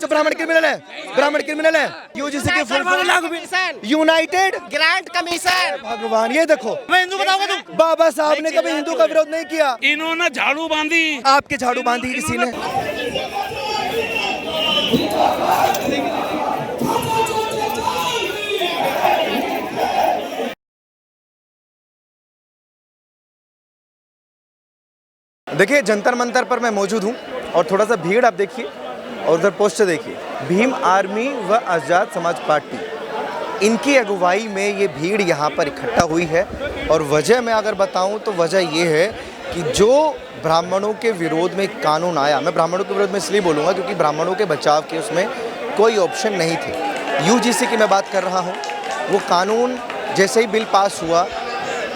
तो ब्राह्मण क्रिमिनल है, ब्राह्मण क्रिमिनल है। यूजीसी की full form United grant commission. भगवान, ये देखो, मैं हिंदू बताऊंगा तुम। बाबा साहब ने कभी हिंदू का विरोध नहीं किया। इन्होंने झाड़ू बांधी, आपके झाड़ू बांधी किसी ने? देखिए, जंतर मंतर पर मैं मौजूद हूँ और थोड़ा सा भीड़ आप देखिए और उधर पोस्टर देखिए। भीम आर्मी व आज़ाद समाज पार्टी, इनकी अगुवाई में ये भीड़ यहाँ पर इकट्ठा हुई है। और वजह मैं अगर बताऊँ तो वजह ये है कि जो ब्राह्मणों के विरोध में कानून आया, मैं ब्राह्मणों के विरोध में इसलिए बोलूँगा क्योंकि ब्राह्मणों के बचाव के उसमें कोई ऑप्शन नहीं थे। यूजीसी की मैं बात कर रहा हूँ। वो कानून जैसे ही बिल पास हुआ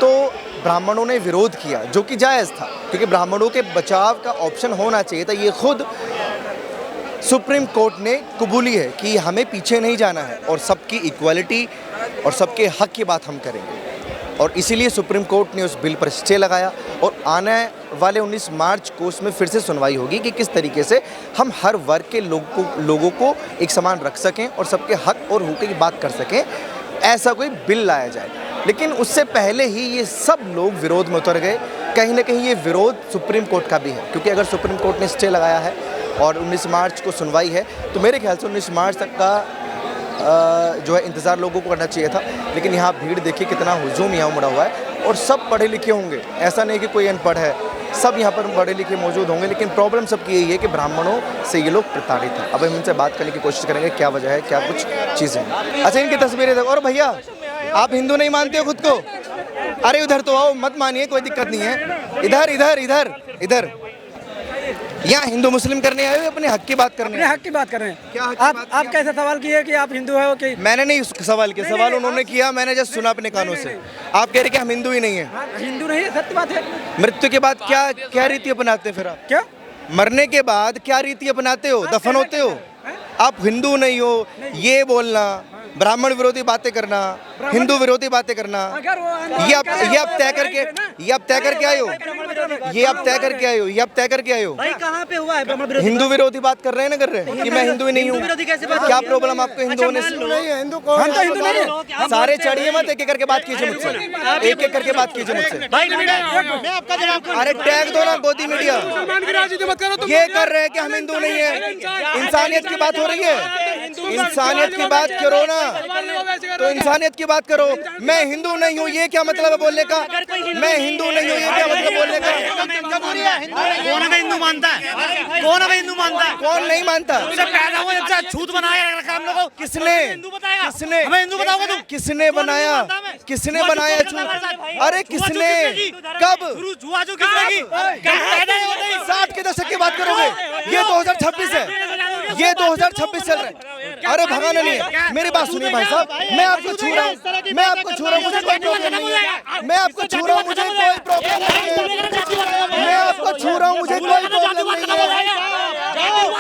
तो ब्राह्मणों ने विरोध किया, जो कि जायज़ था क्योंकि ब्राह्मणों के बचाव का ऑप्शन होना चाहिए था। ये खुद सुप्रीम कोर्ट ने कबूली है कि हमें पीछे नहीं जाना है और सबकी इक्वालिटी और सबके हक की बात हम करेंगे। और इसीलिए सुप्रीम कोर्ट ने उस बिल पर स्टे लगाया और आने वाले 19 मार्च को उसमें फिर से सुनवाई होगी कि किस तरीके से हम हर वर्ग के लोगों को एक समान रख सकें और सबके हक और हुकूक की बात कर सकें, ऐसा कोई बिल लाया जाए। लेकिन उससे पहले ही ये सब लोग विरोध में उतर गए। कहीं ना कहीं ये विरोध सुप्रीम कोर्ट का भी है क्योंकि अगर सुप्रीम कोर्ट ने स्टे लगाया है और 19 मार्च को सुनवाई है तो मेरे ख्याल से 19 मार्च तक का जो है इंतज़ार लोगों को करना चाहिए था। लेकिन यहाँ भीड़ देखिए, कितना हुजूम यहाँ उमड़ा हुआ है और सब पढ़े लिखे होंगे, ऐसा नहीं कि कोई अनपढ़ है, सब यहाँ पर पढ़े लिखे मौजूद होंगे। लेकिन प्रॉब्लम सबकी यही है कि ब्राह्मणों से ये लोग प्रताड़ित हैं। अब हम इनसे बात करने की कोशिश करेंगे, क्या वजह है, क्या कुछ चीज़ें हैं। अच्छा, इनकी तस्वीरें देखो। और भैया, आप हिंदू नहीं मानते हो खुद को? अरे उधर तो आओ, मत मानिए, कोई दिक्कत नहीं है। इधर इधर इधर इधर यहाँ हिंदू मुस्लिम करने आए हो, अपने हक की बात करने? अपने हक की बात कर रहे हैं। क्या हक की आप बात आप कैसे सवाल किए कि आप हिंदू हो कि? मैंने नहीं सवाल किया, सवाल उन्होंने किया, मैंने जस्ट सुना अपने कानों से। आप कह रहे कि हम हिंदू ही नहीं है। हिंदू नहीं है, सत्य बात है। मृत्यु के बाद क्या क्या रीति अपनाते फिर आप? क्या मरने के बाद क्या रीति अपनाते हो? दफन होते हो? आप हिंदू नहीं हो ये बोलना, ब्राह्मण विरोधी बातें करना, हिंदू विरोधी बातें करना, ये आप तय करके आए हो, ये आप तय करके आए हो, ये आप तय करके आए हो। भाई कहाँ पे हुआ है ब्राह्मण विरोधी? हिंदू विरोधी बात कर रहे हैं ना, कर रहे हैं कि मैं हिंदू ही नहीं हूँ। क्या प्रॉब्लम आपको हिंदू होने से? हिंदू को हम तो हिंदू नहीं है। सारे चढ़िए मत, एक एक करके बात कीजिए मुझसे, एक एक करके बात कीजिए मुझसे। अरे टैग दो ना, गोदी मीडिया। ये कर रहे हैं कि हम हिंदू नहीं है। इंसानियत की बात हो रही है, इंसानियत की बात करो ना, तो इंसानियत की बात करो। मैं हिंदू नहीं हूँ ये क्या मतलब है बोलने का? मैं हिंदू नहीं हूँ ये क्या मतलब बोलने का? कौन हमें हिंदू मानता है? कौन हमें हिंदू मानता है? कौन नहीं मानता? पैदा हुए जब से छूत बनाया रखा हम लोगों को। किसने? हिंदू बताया? किसने? हमें हिंदू बताओगे तुम? किसने बनाया? किसने बनाया छूत? अरे किसने? कब? जुआ जो किसने की? 60 के दशक की बात करोगे? ये 2026 है, ये 2026 चल रहा है। अरे भगाना नहीं है। मेरी बात सुनिए भाई साहब, मैं आपको छू रहा हूँ, मैं आपको छू रहा हूँ, मुझे कोई प्रॉब्लम नहीं है। मैं आपको छू रहा हूँ, मुझे कोई प्रॉब्लम नहीं है। मैं आपको छू रहा हूँ, मुझे कोई प्रॉब्लम नहीं है।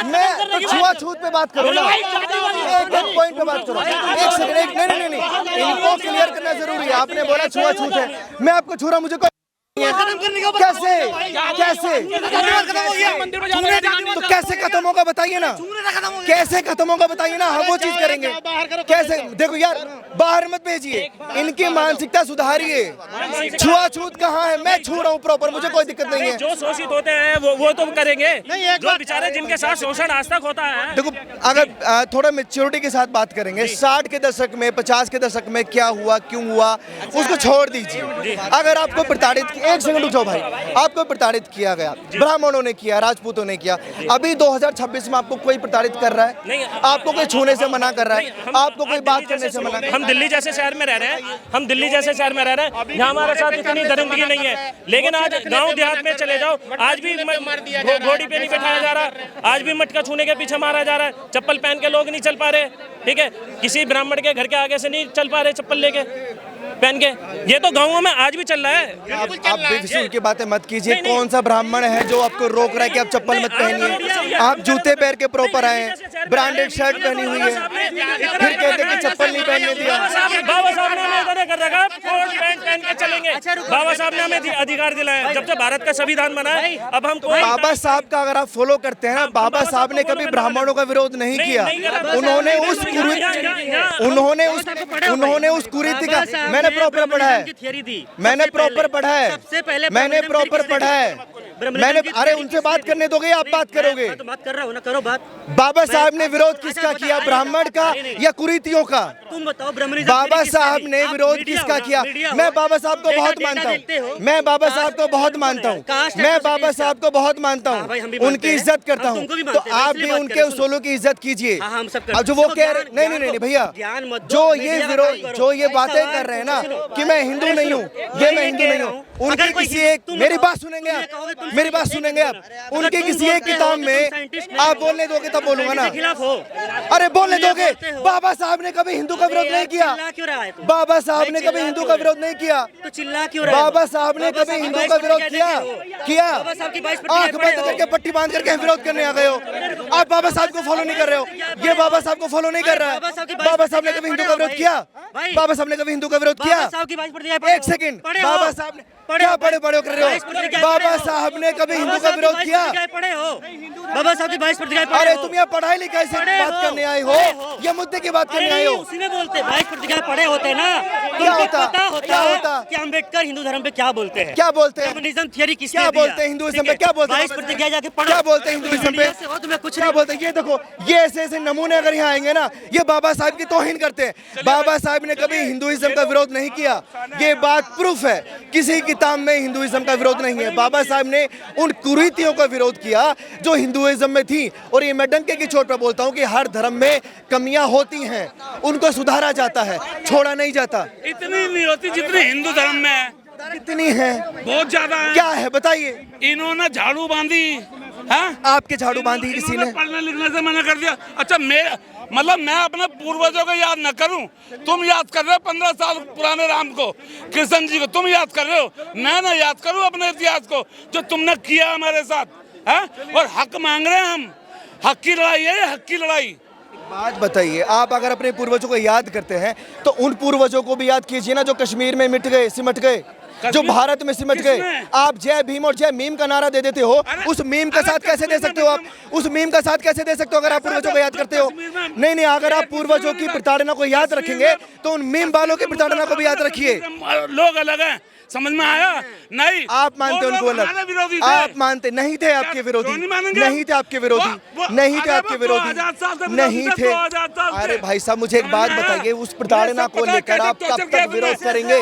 मैं तो छुआछूत पे बात करो ना, एक पॉइंट पे बात करो। एक सेकंड, एक नहीं, इनको क्लियर करना जरूरी है। आपने बोला छुआछूत है, मैं आपको छू रहा हूँ, मुझे कैसे कैसे तो कैसे खत्म होगा बताइए ना, कैसे खत्म होगा बताइए ना, हम वो चीज करेंगे कैसे? देखो यार, बाहर मत भेजिए, इनकी मानसिकता सुधारिए। छुआछूत कहाँ है? मैं छू रहा हूँ प्रॉपर, मुझे कोई दिक्कत नहीं है। जो शोषित होते हैं वो तो करेंगे, जो बेचारे जिनके साथ शोषण आज तक होता है। देखो, अगर थोड़ा मेच्योरिटी के साथ बात करेंगे, 60 के दशक में, 50 के दशक में क्या हुआ, क्यों हुआ, उसको छोड़ दीजिए। अगर आपको प्रताड़ित, एक सेकंड उठाओ भाई, आपको प्रताड़ित किया गया, ब्राह्मणों ने किया, राजपूतों ने किया, अभी 2026 में आपको कोई प्रताड़ित कर रहा है? नहीं। आपको कोई छूने से मना कर रहा है? आपको कोई बात करने से मना? हम दिल्ली जैसे शहर में रह रहे हैं, हम दिल्ली जैसे शहर में रह रहे हैं, यहाँ हमारे साथ इतनी दरिंदगी नहीं है। लेकिन आज गांव देहात में चले जाओ, आज भी घोड़ी पे नहीं बैठाया जा रहा, आज भी मटका छूने के पीछे मारा जा रहा है। चप्पल पहन के लोग नहीं चल पा रहे, ठीक है? किसी ब्राह्मण के घर के आगे से नहीं चल पा रहे चप्पल लेके। पहन के। ये तो गाँवों में आज भी चल रहा है। आप बेफिजूल की बातें मत कीजिए। कौन सा ब्राह्मण है जो आपको रोक रहा है कि आप चप्पल मत पहनिए? आप जूते पहन के प्रॉपर आए हैं, ब्रांडेड शर्ट पहनी हुई है, फिर कहते हैं कि चप्पल नहीं पहनने दिया। बाबा साहब ने हमें इधर कर रखा, कोट पैंट पहन के चलेंगे। बाबा साहब ने हमें अधिकार दिलाया जब से भारत का संविधान बना है। अब हम बाबा साहब का अगर आप फॉलो करते हैं ना, बाबा साहब ने कभी ब्राह्मणों का विरोध नहीं किया। उन्होंने उस कुरीति का मैंने प्रॉपर पढ़ा है, मैंने प्रॉपर पढ़ा है, मैंने प्रॉपर पढ़ा है। मैंने अरे उनसे बात करने दोगे, आप बात करोगे? बात कर रहा हूँ ना, करो बात। बाबा साहब ने विरोध किसका किया, ब्राह्मण का या कुरीतियों का? तुम बताओ ब्रह्मनिज्म। बाबा साहब ने विरोध किसका किया? मैं बाबा साहब को बहुत मानता हूँ, मैं बाबा साहब को बहुत मानता हूँ, मैं बाबा साहब को बहुत मानता हूँ, उनकी इज्जत करता हूँ। तो आप भी उनके उसूलों की इज्जत कीजिए। अब जो वो कह रहे, नहीं भैया, जो ये विरोध, जो ये बातें कर रहे हैं ना कि मैं हिंदू नहीं हूँ, ये मैं हिंदू नहीं हूँ, उनकी किसी एक, मेरी बात सुनेंगे आप, मेरी बात सुनेंगे आप, उनकी किसी एक किताब में आप बोलने दोगे तब बोलूंगा ना। अरे बोलने दोगे? बाबा साहब ने कभी हिंदू का विरोध नहीं किया। बाबा साहब ने कभी हिंदू का विरोध नहीं किया। तो चिल्ला क्यों रहा है? बाबा साहब ने कभी हिंदू का विरोध किया? आंख बंद करके पट्टी बांध करके विरोध करने आ गए हो। आप बाबा साहब को फॉलो नहीं कर रहे हो, ये बाबा साहब को फॉलो नहीं कर रहा है। बाबा साहब ने कभी हिंदू का विरोध किया? बाबा साहब ने कभी हिंदू का विरोध किया? एक सेकंड, बाबा साहब ने क्या बड़े बड़े कर रहे हो? बाबा साहब ने कभी हिंदू का विरोध किया? पढ़े हो बाबा साहब की 22 प्रतिज्ञाएं? अरे तुम यहाँ पढ़ाई लिखाई से बात करने आए हो या मुद्दे की बात करने आए हो? उसी में बोलते 22 प्रतिज्ञाएं पढ़े होते ना, क्या होता? क्या होता कि अम्बेडकर हिंदू धर्म पे क्या बोलते हैं? क्या बोलते हैं? कम्युनिज्म थियरी किसने क्या दिया? बोलते हैं हिंदुइज्म पे? क्या बोलते हैं? 22 प्रतिज्ञा जाके पढ़ो। क्या बोलते हैं हिंदुइज्म पे? तुम्हें कुछ क्या बोलते हैं? ये देखो, ये ऐसे ऐसे नमूने अगर यहाँ आएंगे ना, ये बाबा साहब की तौहीन करते हैं। बाबा साहब ने कभी हिंदुइज्म का विरोध नहीं किया, ये बात प्रूफ है। किसी किताब में हिंदुइज्म का विरोध नहीं है। बाबा साहब ने उन कुरीतियों का विरोध किया जो हिंदुइज्म में थी। और ये मैं डंके की चोट पर बोलता हूँ कि हर धर्म में कमियां होती हैं, उनको सुधारा जाता है, छोड़ा नहीं जाता। इतनी नहीं होती जितनी हिंदू धर्म में है। कितनी है? बहुत ज्यादा है। क्या है बताइए? इन्होंने झाड़ू बांधी है। आपके झाड़ू बांधी किसी ने? पढ़ने लिखने से मना कर दिया। अच्छा, मतलब मैं अपने पूर्वजों को याद न करूं? तुम याद कर रहे हो 15 साल पुराने राम को, कृष्ण जी को तुम याद कर रहे हो। मैं ना याद करूं अपने इतिहास को जो तुमने किया हमारे साथ है। और हक मांग रहे हैं हम। हक की लड़ाई है, हक की लड़ाई। बात बताइए, आप अगर अपने पूर्वजों को याद करते हैं तो उन पूर्वजों को भी याद कीजिए ना जो कश्मीर में मिट गए, सिमट गए, जो भारत में सिमट गए। आप जय भीम और जय मीम का नारा दे देते हो, उस मीम का साथ कैसे दे सकते हो? आप उस मीम का साथ कैसे दे सकते हो अगर आप पूर्वजों को याद करते हो? नहीं, अगर आप पूर्वजों की प्रताड़ना को याद रखेंगे तो उन मीम वालों की प्रताड़ना को भी याद रखिए। लोग अलग हैं, समझ में आया? नहीं, आप मानते उनको अलग? आप मानते नहीं थे? आपके विरोधी नहीं थे, आपके विरोधी नहीं थे, आपके विरोधी नहीं थे। अरे भाई साहब, मुझे एक बात बताइए, उस प्रताड़ना को लेकर आप कब तक विरोध करेंगे?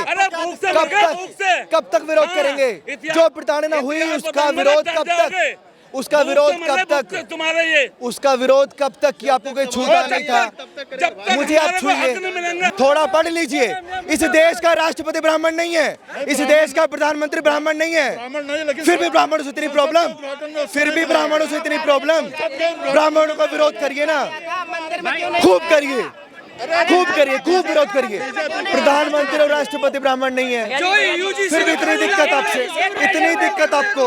कब तक विरोध करेंगे? जो प्रताड़ना हुई उसका विरोध कब तक? उसका विरोध कब तक? तुम्हारे ये उसका विरोध कब तक कि आपको कोई छूता नहीं था? मुझे आप छूइए, थोड़ा पढ़ लीजिए। इस देश का राष्ट्रपति ब्राह्मण नहीं है, इस देश का प्रधानमंत्री ब्राह्मण नहीं है, फिर भी ब्राह्मणों से इतनी प्रॉब्लम, फिर भी ब्राह्मणों से इतनी प्रॉब्लम। ब्राह्मणों का विरोध करिए ना, खूब करिए, खूब करिए, खूब विरोध करिए। प्रधानमंत्री और राष्ट्रपति ब्राह्मण नहीं है, फिर भी इतनी दिक्कत आपसे, इतनी दिक्कत आपको,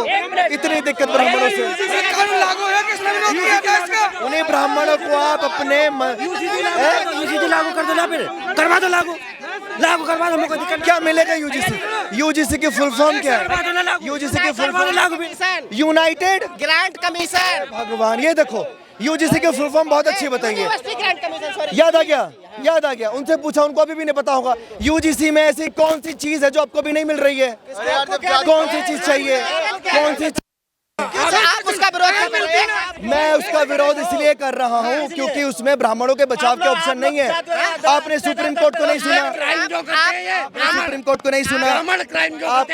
इतनी दिक्कत ब्राह्मणों से। उन्हीं ब्राह्मणों को आप अपने लागू कर दो ना, फिर करवा दो लागू करवा दो। हमको क्या मिलेगा? यूजीसी की फुल फॉर्म क्या है? यूजीसी की full form United grant commission. भगवान, ये देखो यूजीसी की फुल फॉर्म बहुत अच्छी बताइए। याद आ गया, याद आ गया। उनसे पूछा, उनको अभी भी नहीं पता होगा। यूजीसी में ऐसी कौन सी चीज है जो आपको भी नहीं मिल रही है? कौन सी चीज चाहिए? कौन सी? आप उसका विरोध कर रहे हैं? मैं उसका विरोध इसलिए कर रहा हूँ क्योंकि उसमें ब्राह्मणों के बचाव के ऑप्शन नहीं है। आपने सुप्रीम कोर्ट को नहीं सुना, सुप्रीम कोर्ट को नहीं सुना। आप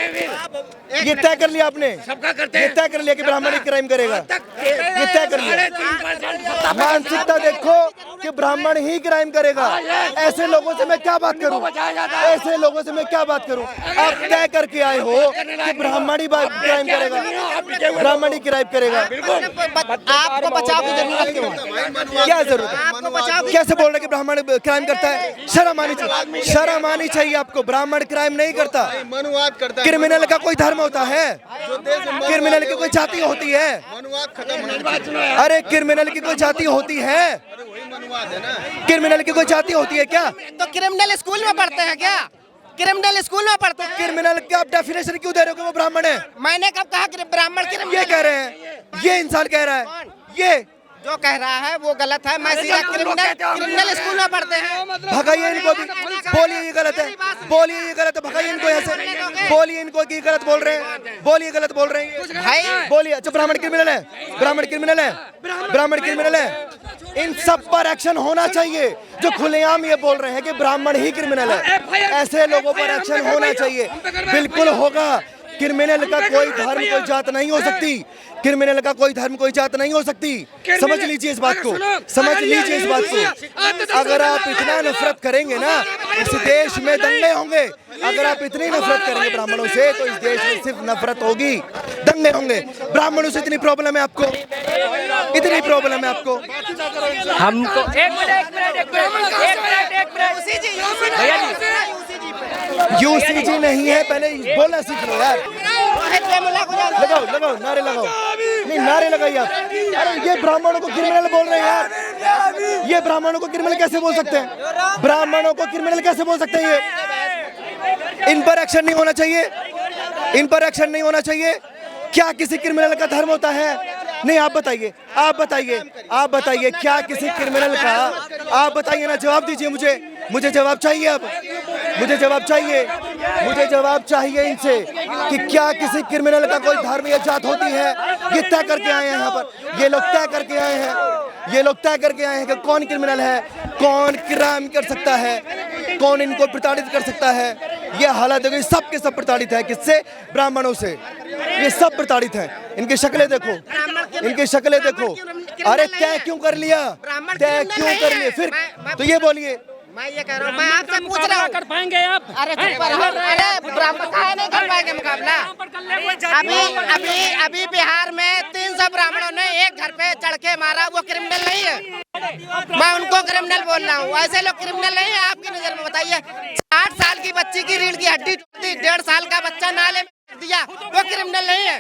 ये तय कर लिया आपने, ये तय कर लिया कि ब्राह्मण क्राइम करेगा, ये तय कर लिया। मानसिकता देखो, कि ब्राह्मण ही क्राइम करेगा। ऐसे लोगों से मैं क्या बात करूं? ऐसे लोगों से मैं क्या बात करूं? आप तय करके आए हो कि ब्राह्मण ही क्राइम करेगा, ब्राह्मण ही क्राइम करेगा। आपको बचाव की जरूरत क्यों है? क्या जरूरत है? आपको बचाव की कैसे बोल रहे कि ब्राह्मण क्राइम करता है? शर्म आनी चाहिए, शर्म आनी चाहिए आपको। ब्राह्मण क्राइम नहीं करता। मनुवाद करता है। क्रिमिनल का कोई धर्म होता है? क्रिमिनल की कोई जाति होती है? मनुवाद खत्म होना चाहिए। अरे क्रिमिनल की कोई जाति होती है? वही मनुवाद है ना। क्रिमिनल की कोई जाति होती है क्या? तो क्रिमिनल स्कूल में पढ़ते हैं क्या? क्रिमिनल स्कूल में पढ़ते हैं। क्रिमिनल का आप डेफिनेशन क्यों दे रहे हो कि वो ब्राह्मण है? मैंने कब कहा कि ब्राह्मण क्रिमिनल? ये कह रहे हैं, ये इंसान कह रहा है। ये जो कह रहा है वो गलत है। मैं सीधा क्रिमिनल स्कूल में पढ़ते हैं। भगाइए इनको भी, बोलिए ये गलत है, बोलिए ये गलत है, भगाइए इनको यहाँ से, बोलिए इनको कि गलत बोल रहे हैं, बोलिए गलत बोल रहे हैं भाई। बोलिए। अच्छा ब्राह्मण क्रिमिनल है, ब्राह्मण क्रिमिनल है, ब्राह्मण क्रिमिनल है। इन सब पर एक्शन होना चाहिए जो खुलेआम ये बोल रहे हैं कि ब्राह्मण ही क्रिमिनल है। ऐसे लोगों पर एक्शन होना चाहिए, बिल्कुल होगा। क्रिमिनल का कोई धर्म कोई जात नहीं हो सकती, क्रिमिनल का कोई धर्म कोई जात नहीं हो सकती। समझ लीजिए इस बात को, समझ लीजिए इस बात को। अगर आप इतना नफरत करेंगे ना, इस देश में दंगे होंगे। अगर आप इतनी नफरत करेंगे ब्राह्मणों से तो इस देश में सिर्फ नफरत होगी, दंगे होंगे। ब्राह्मणों से इतनी प्रॉब्लम है आपको, इतनी प्रॉब्लम है आपको। हमको यूसीजी नहीं है, पहले बोलना सीख लो यार। लगाओ लगाओ, नारे लगाओ, नहीं नारे लगाइए आप। अरे ये ब्राह्मणों को क्रिमिनल बोल रहे हैं यार, ये ब्राह्मणों को क्रिमिनल कैसे बोल सकते हैं? ब्राह्मणों को क्रिमिनल कैसे बोल सकते हैं ये? इन पर एक्शन नहीं होना चाहिए, इन पर एक्शन नहीं होना चाहिए। क्या किसी क्रिमिनल का धर्म होता है? नहीं, आप बताइए, आप बताइए, आप बताइए क्या किसी क्रिमिनल का, आप बताइए ना, जवाब दीजिए मुझे, मुझे जवाब चाहिए। अब मुझे जवाब चाहिए, मुझे जवाब चाहिए इनसे कि क्या किसी क्रिमिनल का कोई धर्म या जात होती है? ये तय करके आए हैं यहाँ पर, ये लोग तय करके आए हैं, ये लोग तय करके आए हैं कि कौन क्रिमिनल है, कौन क्राइम कर सकता है, कौन इनको प्रताड़ित कर सकता है। ये हालत देखो, सब के सब प्रताड़ित है। किससे? ब्राह्मणों से। ये सब प्रताड़ित हैं। इनकी शक्लें देखो, इनकी शक्लें देखो। अरे तय क्यों कर लिया, तय क्यों कर लिए? फिर तो ये बोलिए। मैं ये कह रहा हूँ, मैं आपसे पूछ रहा हूँ, कर पाएंगे आप? अरे चुप रहो। अरे ब्राह्मण काहे नहीं कर पाएंगे मुकाबला? अभी बिहार में 300 ब्राह्मणों ने एक घर पे चढ़ के मारा, वो क्रिमिनल नहीं है? मैं उनको क्रिमिनल बोल रहा हूँ, ऐसे लोग क्रिमिनल नहीं है आपकी नजर में? बताइए, 60 साल की बच्ची की रीढ़ की हड्डी टूटी, 1.5 साल का बच्चा नाले में दिया, वो क्रिमिनल नहीं है?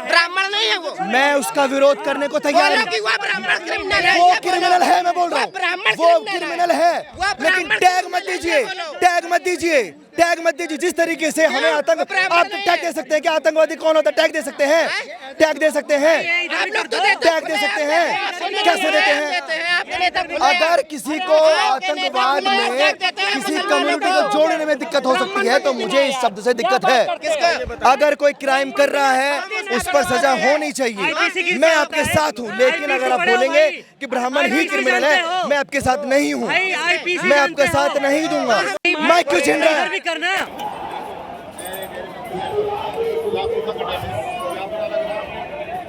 ब्राह्मण नहीं है वो? मैं उसका विरोध करने को तैयार हूँ। वो ब्राह्मण क्रिमिनल है, वो क्रिमिनल है, मैं बोल रहा हूँ, वो क्रिमिनल है। लेकिन टैग मत दीजिए, टैग मत दीजिए, टैग मत दीजिए। जिस तरीके से हमें आतंक, आप टैग दे सकते हैं कि आतंकवादी कौन होता है? टैग दे सकते हैं, टैग दे सकते हैं, टैग दे सकते हैं। कैसे देते हैं? अगर किसी को आतंकवाद में किसी कम्युनिटी को जोड़ने में दिक्कत हो सकती है तो मुझे इस शब्द से दिक्कत है। अगर कोई क्राइम कर रहा है उस पर सजा होनी चाहिए, मैं आपके साथ हूँ। लेकिन अगर आप बोलेंगे कि ब्राह्मण ही क्रिमिनल है, मैं आपके साथ नहीं हूँ, मैं आपके साथ नहीं दूंगा। मैं क्यों छीन रहा है?